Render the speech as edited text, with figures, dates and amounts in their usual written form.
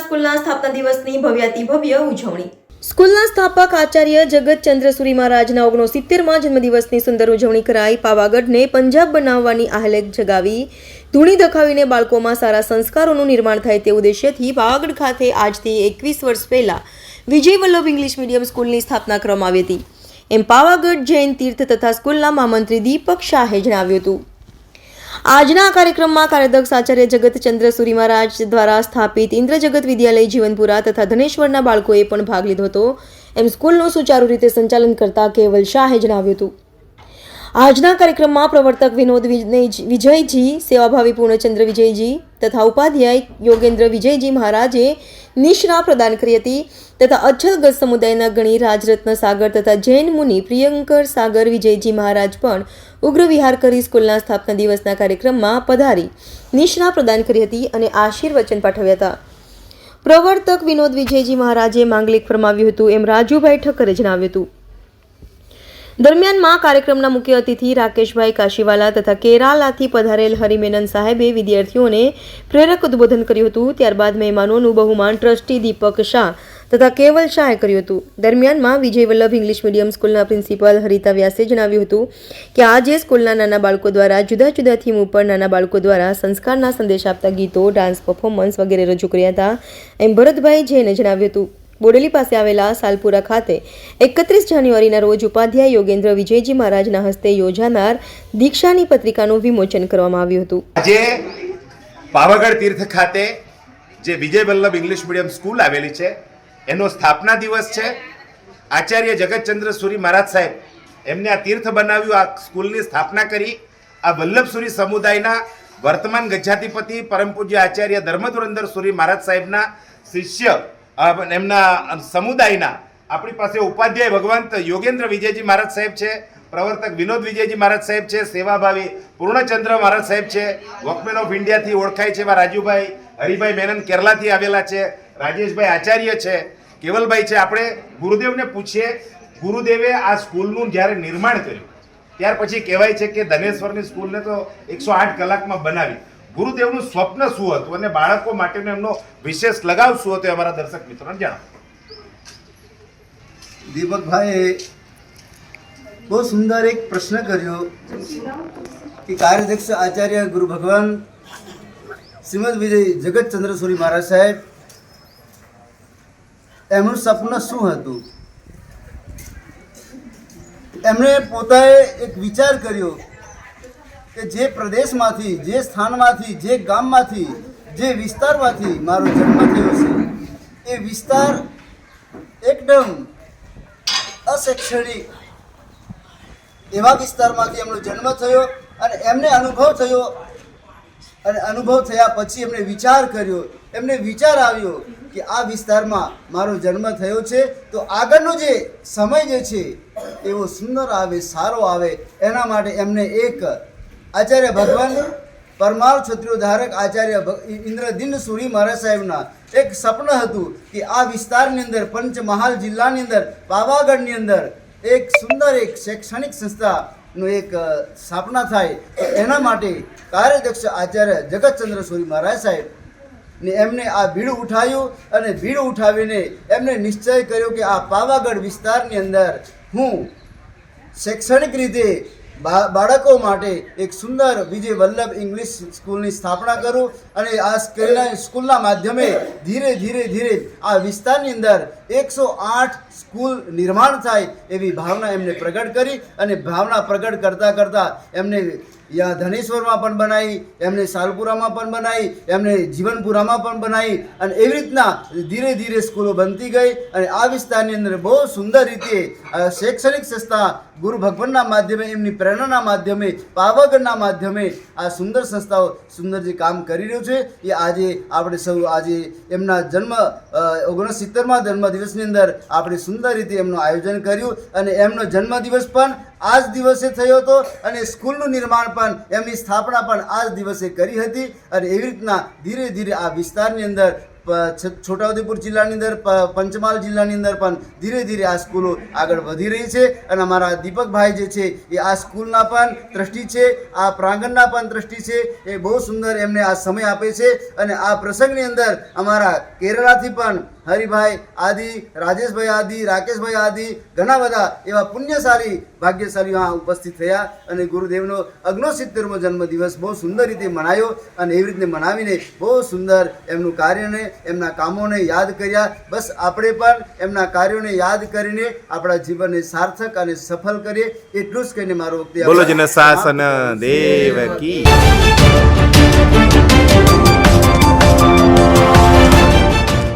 સ્કૂલના સ્થાપના દિવસની ભવ્યાતિ ભવ્ય ઉજવણી. સ્કૂલના સ્થાપક આચાર્ય જગતચંદ્ર સુરી મહારાજના 69માં જન્મદિવસની સુંદર ઉજવણી કરાઈ. પાવાગઢને પંજાબ બનાવવાની આહલેખ જગાવી ધૂણી દખાવીને બાળકોમાં સારા સંસ્કારોનું નિર્માણ થાય તે ઉદ્દેશ્યથી પાવાગઢ ખાતે આજથી 21 વર્ષ પહેલા વિજય વલ્લભ ઇંગ્લિશ મીડિયમ સ્કૂલની સ્થાપના કરવામાં આવી હતી એમ પાવાગઢ જૈન તીર્થ તથા સ્કૂલના મહામંત્રી દીપક શાહે જણાવ્યું હતું. આજના આ કાર્યક્રમમાં કાર્યદક્ષ આચાર્ય જગતચંદ્ર સુરી મહારાજ દ્વારા સ્થાપિત ઇન્દ્રજગત વિદ્યાલય જીવનપુરા તથા ધનેશ્વરના બાળકોએ પણ ભાગ લીધો હતો એમ સ્કૂલનું સુચારુ રીતે સંચાલન કરતા કેવલ શાહે જણાવ્યું હતું. આજના કાર્યક્રમમાં પ્રવર્તક વિનોદ વિજયજી, સેવાભાવી પૂર્ણચંદ્ર વિજયજી તથા ઉપાધ્યાય યોગેન્દ્ર વિજયજી મહારાજે નિષ્ણા પ્રદાન કરી હતી તથા અછલગત સમુદાયના ગણી રાજરત્ન સાગર તથા જૈન મુનિ પ્રિયંકર સાગર વિજયજી મહારાજ પણ ઉગ્ર વિહાર કરી સ્કૂલના સ્થાપના દિવસના કાર્યક્રમમાં પધારી નિષ્ણા પ્રદાન કરી હતી અને આશીર્વચન પાઠવ્યા હતા. પ્રવર્તક વિનોદ વિજયજી મહારાજે માંગલિક ફરમાવ્યું હતું એમ રાજુભાઈ ઠક્કરે જણાવ્યું હતું. દરમિયાનમાં કાર્યક્રમના મુખ્ય અતિથિ રાકેશભાઈ કાશીવાલા તથા કેરાલાથી પધારેલ હરિમેનન સાહેબે વિદ્યાર્થીઓને પ્રેરક ઉદ્બોધન કર્યું હતું. ત્યારબાદ મહેમાનોનું બહુમાન ટ્રસ્ટી દીપક શાહ તથા કેવલ શાહે કર્યું હતું. દરમિયાનમાં વિજય વલ્લભ ઇંગ્લિશ મીડિયમ સ્કૂલના પ્રિન્સિપાલ હરિતા વ્યાસે જણાવ્યું હતું કે આજે સ્કૂલના નાના બાળકો દ્વારા જુદા જુદા થીમ ઉપર નાના બાળકો દ્વારા સંસ્કારના સંદેશ આપતા ગીતો, ડાન્સ પરફોર્મન્સ વગેરે રજૂ કર્યા હતા એમ ભરતભાઈ જૈને જણાવ્યું હતું. બોડેલી પાસે આવેલા સાલપુરા ખાતે 31 જાન્યુઆરીના રોજ ઉપાધ્યાય યોગેન્દ્ર વિજયજી મહારાજના હસ્તે યોજાનાર દીક્ષાની પત્રિકાનું વિમોચન કરવામાં આવ્યું હતું. આજે પાવાગઢ તીર્થ ખાતે જે Vijay Vallabh English medium school આવેલી છે એનો સ્થાપના દિવસ છે. આચાર્ય જગતચંદ્ર સુરી મહારાજ સાહેબ એમને આ તીર્થ બનાવ્યું, આ સ્કૂલની સ્થાપના કરી. આ વલ્લભસુરી સમુદાયના વર્તમાન ગજાધિપતિ પરમ પૂજ્ય આચાર્ય ધર્મધુરંદર સુરી મહારાજ સાહેબના શિષ્ય એમના સમુદાયના આપણી પાસે ઉપાધ્યાય ભગવંત યોગેન્દ્ર વિજયજી મહારાજ સાહેબ છે, પ્રવર્તક વિનોદ વિજયજી મહારાજ સાહેબ છે, સેવાભાવી પૂર્ણચંદ્ર મહારાજ સાહેબ છે, વોકમેન ઓફ ઇન્ડિયાથી ઓળખાય છે એવા રાજુભાઈ હરિભાઈ મેનન કેરલાથી આવેલા છે, રાજેશભાઈ આચાર્ય છે, કેવલભાઈ છે. આપણે ગુરુદેવને પૂછીએ, ગુરુદેવે આ સ્કૂલનું જ્યારે નિર્માણ કર્યું ત્યાર પછી કહેવાય છે કે ધનેશ્વરની સ્કૂલને તો 108 કલાકમાં બનાવી. ગુરુદેવનું સ્વપ્ન શું હતું અને બાળકો માટેનો એમનો વિશેષ લગાવ શું હતો અમારા દર્શક મિત્રોને જણાવો. દીપકભાઈએ બહુ સુંદર એક પ્રશ્ન કર્યો કે કાર્યદક્ષ આચાર્ય ગુરુ ભગવાન શ્રીમદ વિજય જગતચંદ્ર સુરી મહારાજ સાહેબ એમનું સપનું શું હતું. એમણે પોતાએ એક વિચાર કર્યો કે જે પ્રદેશમાંથી, જે સ્થાનમાંથી, જે ગામમાંથી, જે વિસ્તારમાંથી મારો જન્મ થયો છે એ વિસ્તાર એકદમ અશૈક્ષણિક એવા વિસ્તારમાંથી એમનો જન્મ થયો અને એમને અનુભવ થયો અને અનુભવ થયા પછી એમણે વિચાર કર્યો. એમને વિચાર આવ્યો કે આ વિસ્તારમાં મારો જન્મ થયો છે તો આગળનો જે સમય જે છે એવો સુંદર આવે, સારો આવે, એના માટે એમને એક આચાર્ય ભગવાન પરમાર ક્ષત્રિય ધારક આચાર્ય ઇન્દ્રદિન સુરી મહારાજ સાહેબના એક સપન હતું કે આ વિસ્તારની અંદર પંચમહાલ જિલ્લાની અંદર પાવાગઢની અંદર એક સુંદર એક શૈક્ષણિક સંસ્થાનું એક સ્થાપના થાય. એના માટે કાર્યદક્ષ આચાર્ય જગતચંદ્ર સુરી મહારાજ સાહેબ ને એમને આ બીડું ઉઠાવ્યું અને બીડું ઉઠાવીને એમને નિશ્ચય કર્યો કે આ પાવાગઢ વિસ્તારની અંદર હું શૈક્ષણિક રીતે બાળકો માટે એક સુંદર વિજય વલ્લભ ઇંગ્લિશ સ્કૂલની સ્થાપના કરું અને આ સ્કૂલના માધ્યમે ધીરે ધીરે ધીરે આ વિસ્તારની અંદર 108 સ્કૂલ નિર્માણ થાય એવી ભાવના એમને પ્રગટ કરી અને ભાવના પ્રગટ કરતાં કરતાં એમને ધનેશ્વરમાં પણ બનાવી, એમને સાલપુરામાં પણ બનાવી, એમને જીવનપુરામાં પણ બનાવી અને એવી રીતના ધીરે ધીરે સ્કૂલો બનતી ગઈ અને આ વિસ્તારની અંદર બહુ સુંદર રીતે શૈક્ષણિક સંસ્થા ગુરુ ભગવાનના માધ્યમે, એમની પ્રેરણાના માધ્યમે, પાવાગઢના માધ્યમે આ સુંદર સંસ્થાઓ સુંદર જે કામ કરી રહ્યું છે એ આજે આપણે સૌ આજે એમના જન્મ 69મા જન્મદિવસની અંદર આપણે સુંદર રીતે એમનું આયોજન કર્યું અને એમનો જન્મદિવસ પણ આ જ દિવસે થયો હતો અને સ્કૂલનું નિર્માણ પણ એમની સ્થાપના પણ આ જ દિવસે કરી હતી અને એવી રીતના ધીરે ધીરે આ વિસ્તારની અંદર છોટાઉદેપુર જિલ્લાની અંદર પંચમહાલ જિલ્લાની અંદર પણ ધીરે ધીરે આ સ્કૂલો આગળ વધી રહી છે અને અમારા દીપકભાઈ જે છે એ આ સ્કૂલના પણ ટ્રસ્ટી છે, આ પ્રાંગણના પણ ટ્રસ્ટી છે. એ બહુ સુંદર એમને આ સમય આપે છે અને આ પ્રસંગની અંદર અમારા કેરળાથી પણ હરિભાઈ આદિ, રાજેશભાઈ આદિ, રાકેશભાઈ આદિ ઘણા બધા એવા પુણ્યશાળી ભાગ્યશાળીઓ આ ઉપસ્થિત થયા અને ગુરુદેવનો 69મો જન્મદિવસ બહુ સુંદર રીતે મનાયો અને એવી રીતે મનાવીને બહુ સુંદર એમનું કાર્યને, એમના કામોને યાદ કર્યા. બસ આપણે પણ એમના કાર્યોને યાદ કરીને આપણા જીવનને સાર્થક અને સફળ કરીએ એટલું જ કહીને મારો વખતે બોલો જન શાસન દેવ કી.